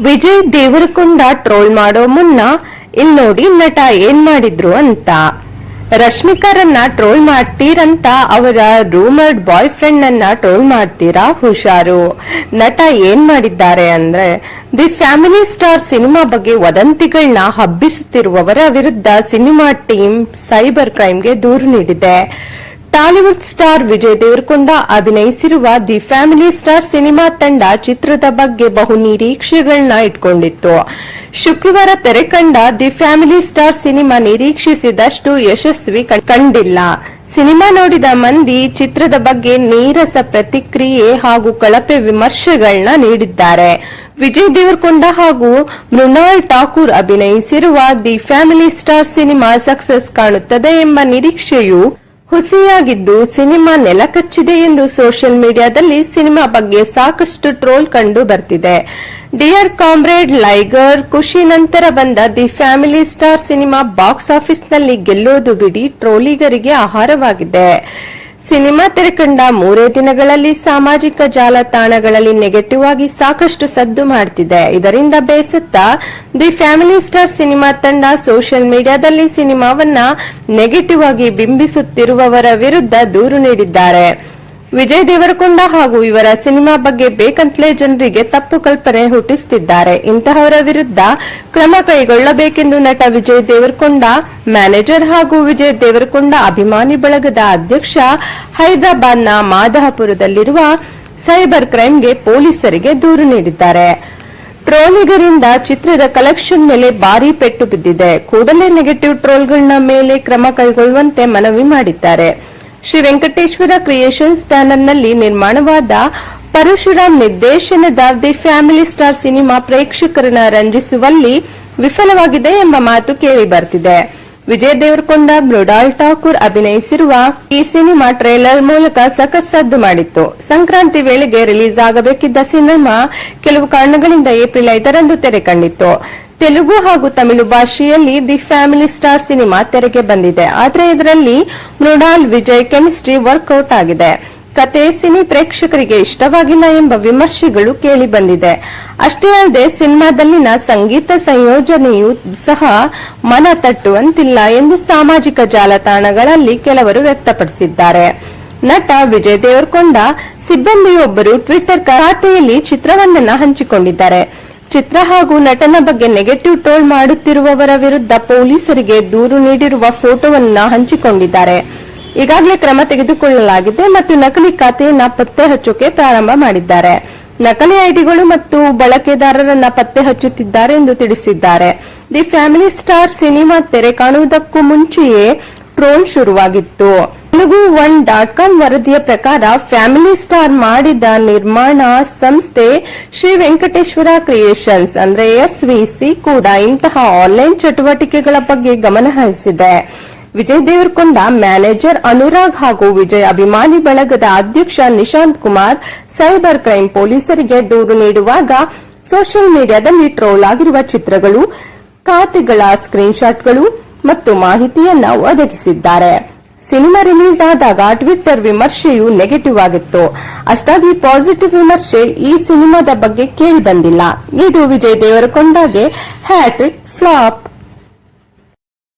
Vijay Deverakonda troll ಮಾಡೋ ಮುನ್ನ ಇಲ್ಲಿ ನೋಡಿ ನಟ ಏನ್ ಮಾಡಿದ್ರು ಅಂತ. ರಶ್ಮಿಕಾರನ್ನ ಟ್ರೋಲ್ ಮಾಡ್ತೀರಂತ ಅವರ ರೂಮರ್ಡ್ ಬಾಯ್ ಫ್ರೆಂಡ್ ಅನ್ನ ಟ್ರೋಲ್ ಮಾಡ್ತೀರಾ, ಹುಷಾರು. ನಟ ಏನ್ ಮಾಡಿದ್ದಾರೆ ಅಂದ್ರೆ, ದಿ ಫ್ಯಾಮಿಲಿ ಸ್ಟಾರ್ ಸಿನಿಮಾ ಬಗ್ಗೆ ವದಂತಿಗಳನ್ನ ಹಬ್ಬಿಸುತ್ತಿರುವವರ ವಿರುದ್ಧ ಸಿನಿಮಾ ಟೀಮ್ ಸೈಬರ್ ಕ್ರೈಮ್ಗೆ ದೂರು ನೀಡಿದೆ. ಟಾಲಿವುಡ್ ಸ್ಟಾರ್ ವಿಜಯ್ ದೇವರಕೊಂಡ ಅಭಿನಯಿಸಿರುವ ದಿ ಫ್ಯಾಮಿಲಿ ಸ್ಟಾರ್ ಸಿನಿಮಾ ತಂಡ ಚಿತ್ರದ ಬಗ್ಗೆ ಬಹು ನಿರೀಕ್ಷೆಗಳನ್ನ ಇಟ್ಕೊಂಡಿತ್ತು. ಶುಕ್ರವಾರ ತೆರೆ ಕಂಡ ದಿ ಫ್ಯಾಮಿಲಿ ಸ್ಟಾರ್ ಸಿನಿಮಾ ನಿರೀಕ್ಷಿಸಿದಷ್ಟು ಯಶಸ್ವಿ ಕಂಡಿಲ್ಲ. ಸಿನಿಮಾ ನೋಡಿದ ಮಂದಿ ಚಿತ್ರದ ಬಗ್ಗೆ ನೀರಸ ಪ್ರತಿಕ್ರಿಯೆ ಹಾಗೂ ಕಳಪೆ ವಿಮರ್ಶೆಗಳನ್ನ ನೀಡಿದ್ದಾರೆ. ವಿಜಯ್ ದೇವರಕೊಂಡ ಹಾಗೂ ಮೃಣಾಲ್ ಠಾಕೂರ್ ಅಭಿನಯಿಸಿರುವ The Family Star cinema success ಕಾಣುತ್ತದೆ ಎಂಬ ನಿರೀಕ್ಷೆಯು ಹುಸಿಯಾಗಿದ್ದು ಸಿನಿಮಾ ನೆಲಕಚ್ಚಿದೆ ಎಂದು ಸೋಷಿಯಲ್ ಮೀಡಿಯಾದಲ್ಲಿ ಸಿನಿಮಾ ಬಗ್ಗೆ ಸಾಕಷ್ಟು ಟ್ರೋಲ್ ಕಂಡು ಬರ್ತಿದೆ. ಡಿಯರ್ ಕಾಮ್ರೇಡ್, ಲೈಗರ್, ಖುಷಿ ನಂತರ ಬಂದ the Family Star cinema box ಆಫೀಸ್ನಲ್ಲಿ ಗೆಲ್ಲೋದು ಬಿಡಿ ಟ್ರೋಲಿಗರಿಗೆ ಆಹಾರವಾಗಿದೆ. ಸಿನಿಮಾ ತೆರೆಕಂಡ 3 ದಿನಗಳಲ್ಲಿ ಸಾಮಾಜಿಕ ಜಾಲತಾಣಗಳಲ್ಲಿ ನೆಗೆಟಿವ್ ಆಗಿ ಸಾಕಷ್ಟು ಸದ್ದು ಮಾಡ್ತಿದೆ. ಇದರಿಂದ ಬೇಸತ್ತ ದಿ ಫ್ಯಾಮಿಲಿ ಸ್ಟಾರ್ ಸಿನಿಮಾ ತಂಡ ಸೋಷಿಯಲ್ ಮೀಡಿಯಾದಲ್ಲಿ ಸಿನಿಮಾವನ್ನ ನೆಗೆಟಿವ್ ಆಗಿ ಬಿಂಬಿಸುತ್ತಿರುವವರ ವಿರುದ್ಧ ದೂರು ನೀಡಿದ್ದಾರೆ. ವಿಜಯ್ ದೇವರಕೊಂಡ ಹಾಗೂ ಇವರ ಸಿನಿಮಾ ಬಗ್ಗೆ ಬೇಕಂತಲೇ ಜನರಿಗೆ ತಪ್ಪು ಕಲ್ಪನೆ ಹುಟ್ಟಿಸುತ್ತಿದ್ದಾರೆ. ಇಂತಹವರ ವಿರುದ್ಧ ಕ್ರಮ ಕೈಗೊಳ್ಳಬೇಕೆಂದು ನಟ ವಿಜಯ್ ದೇವರಕೊಂಡ ಮ್ಯಾನೇಜರ್ ಹಾಗೂ ವಿಜಯ್ ದೇವರಕೊಂಡ ಅಭಿಮಾನಿ ಬಳಗದ ಅಧ್ಯಕ್ಷ ಹೈದರಾಬಾದ್ನ ಮಾದಹಪುರದಲ್ಲಿರುವ ಸೈಬರ್ ಕ್ರೈಮ್ಗೆ ಪೊಲೀಸರಿಗೆ ದೂರು ನೀಡಿದ್ದಾರೆ. ಟ್ರೋಲಿಗರಿಂದ ಚಿತ್ರದ ಕಲೆಕ್ಷನ್ ಮೇಲೆ ಭಾರೀ ಪೆಟ್ಟು ಬಿದ್ದಿದೆ. ಕೂಡಲೇ ನೆಗೆಟಿವ್ ಟ್ರೋಲ್ಗಳ ಮೇಲೆ ಕ್ರಮ ಕೈಗೊಳ್ಳುವಂತೆ ಮನವಿ ಮಾಡಿದ್ದಾರೆ. ಶ್ರೀ ವೆಂಕಟೇಶ್ವರ ಕ್ರಿಯೇಷನ್ಸ್ ಬ್ಯಾನರ್ನಲ್ಲಿ ನಿರ್ಮಾಣವಾದ ಪರಶುರಾಮ್ ನಿರ್ದೇಶನದ ದಿ ಫ್ಯಾಮಿಲಿ ಸ್ಟಾರ್ ಸಿನಿಮಾ ಪ್ರೇಕ್ಷಕರನ್ನ ರಂಜಿಸುವಲ್ಲಿ ವಿಫಲವಾಗಿದೆ ಎಂಬ ಮಾತು ಕೇಳಿ ಬರ್ತಿದೆ. ವಿಜಯ್ ದೇವರಕೊಂಡ, ಮೃಣಾಲ್ ಠಾಕೂರ್ ಅಭಿನಯಿಸಿರುವ ಈ ಸಿನಿಮಾ ಟ್ರೇಲರ್ ಮೂಲಕ ಸಖತ್ ಸದ್ದು ಮಾಡಿತ್ತು. ಸಂಕ್ರಾಂತಿ ವೇಳೆಗೆ ರಿಲೀಸ್ ಆಗಬೇಕಿದ್ದ ಸಿನಿಮಾ ಕೆಲವು ಕಾರಣಗಳಿಂದ ಏಪ್ರಿಲ್ 5ರಂದು ತೆರೆ ಕಂಡಿತ್ತು. ತೆಲುಗು ಹಾಗೂ ತಮಿಳು ಭಾಷೆಯಲ್ಲಿ ದಿ ಫ್ಯಾಮಿಲಿ ಸ್ಟಾರ್ ಸಿನಿಮಾ ತೆರೆಗೆ ಬಂದಿದೆ. ಆದರೆ ಇದರಲ್ಲಿ ಮೃಣಾಲ್ ವಿಜಯ್ ಕೆಮಿಸ್ಟ್ರಿ ವರ್ಕೌಟ್ ಆಗಿದೆ. ಕತೆ ಸಿನಿ ಪ್ರೇಕ್ಷಕರಿಗೆ ಇಷ್ಟವಾಗಿಲ್ಲ ಎಂಬ ವಿಮರ್ಶೆಗಳು ಕೇಳಿ ಬಂದಿದೆ. ಅಷ್ಟೇ ಅಲ್ಲದೆ ಸಿನಿಮಾದಲ್ಲಿನ ಸಂಗೀತ ಸಂಯೋಜನೆಯೂ ಸಹ ಮನ ತಟ್ಟುವಂತಿಲ್ಲ ಎಂದು ಸಾಮಾಜಿಕ ಜಾಲತಾಣಗಳಲ್ಲಿ ಕೆಲವರು ವ್ಯಕ್ತಪಡಿಸಿದ್ದಾರೆ. ನಟ ವಿಜಯ್ ದೇವರಕೊಂಡ ಸಿಬ್ಬಂದಿಯೊಬ್ಬರು ಟ್ವಿಟರ್ ಖಾತೆಯಲ್ಲಿ ಚಿತ್ರವೊಂದನ್ನು ಹಂಚಿಕೊಂಡಿದ್ದಾರೆ. ಚಿತ್ರ ಹಾಗೂ ನಟನ ಬಗ್ಗೆ ನೆಗೆಟಿವ್ ಟ್ರೋಲ್ ಮಾಡುತ್ತಿರುವವರ ವಿರುದ್ಧ ಪೊಲೀಸರಿಗೆ ದೂರು ನೀಡಿರುವ ಫೋಟೋವನ್ನ ಹಂಚಿಕೊಂಡಿದ್ದಾರೆ. ಈಗಾಗಲೇ ಕ್ರಮ ತೆಗೆದುಕೊಳ್ಳಲಾಗಿದೆ ಮತ್ತು ನಕಲಿ ಖಾತೆಯನ್ನ ಪತ್ತೆ ಹಚ್ಚೋಕೆ ಪ್ರಾರಂಭ ಮಾಡಿದ್ದಾರೆ. ನಕಲಿ ಐಡಿಗಳು ಮತ್ತು ಬಳಕೆದಾರರನ್ನ ಪತ್ತೆ ಹಚ್ಚುತ್ತಿದ್ದಾರೆ ಎಂದು ತಿಳಿಸಿದ್ದಾರೆ. ದಿ ಫ್ಯಾಮಿಲಿ ಸ್ಟಾರ್ ಸಿನಿಮಾ ತೆರೆ ಕಾಣುವುದಕ್ಕೂ ಮುಂಚೆಯೇ ಟ್ರೋಲ್ ಶುರುವಾಗಿತ್ತು. Telugu1.com ವರದಿಯ ಪ್ರಕಾರ ಫ್ಯಾಮಿಲಿ ಸ್ಟಾರ್ ಮಾಡಿದ ನಿರ್ಮಾಣ ಸಂಸ್ಥೆ ಶ್ರೀ ವೆಂಕಟೇಶ್ವರ ಕ್ರಿಯೇಷನ್ಸ್ ಅಂದ್ರೆ SVC ಕೂಡ ಇಂತಹ ಆನ್ಲೈನ್ ಚಟುವಟಿಕೆಗಳ ಬಗ್ಗೆ ಗಮನ ಹರಿಸಿದೆ. ವಿಜಯ್ ದೇವರಕೊಂಡ ಮ್ಯಾನೇಜರ್ ಅನುರಾಗ್ ಹಾಗೂ ವಿಜಯ್ ಅಭಿಮಾನಿ ಬಳಗದ ಅಧ್ಯಕ್ಷ ನಿಶಾಂತ್ ಕುಮಾರ್ ಸೈಬರ್ ಕ್ರೈಮ್ ಪೊಲೀಸರಿಗೆ ದೂರು ನೀಡುವಾಗ ಸೋಷಿಯಲ್ ಮೀಡಿಯಾದಲ್ಲಿ ಟ್ರೋಲ್ ಆಗಿರುವ ಚಿತ್ರಗಳು, ಖಾತೆಗಳ ಸ್ಕ್ರೀನ್ಶಾಟ್ಗಳು ಮತ್ತು ಮಾಹಿತಿಯನ್ನ ಒದಗಿಸಿದ್ದಾರೆ. ಸಿನಿಮಾ ರಿಲೀಸ್ ಆದಾಗ ಟ್ವಿಟರ್ ವಿಮರ್ಶೆಯು ನೆಗೆಟಿವ್ ಆಗಿತ್ತು. ಅಷ್ಟಾಗಿ ಪಾಸಿಟಿವ್ ವಿಮರ್ಶೆ ಈ ಸಿನಿಮಾದ ಬಗ್ಗೆ ಕೇಳಿ ಬಂದಿಲ್ಲ. ಇದು ವಿಜಯ್ ದೇವರಕೊಂಡಗೆ ಹ್ಯಾಟ್ರಿಕ್ ಫ್ಲಾಪ್.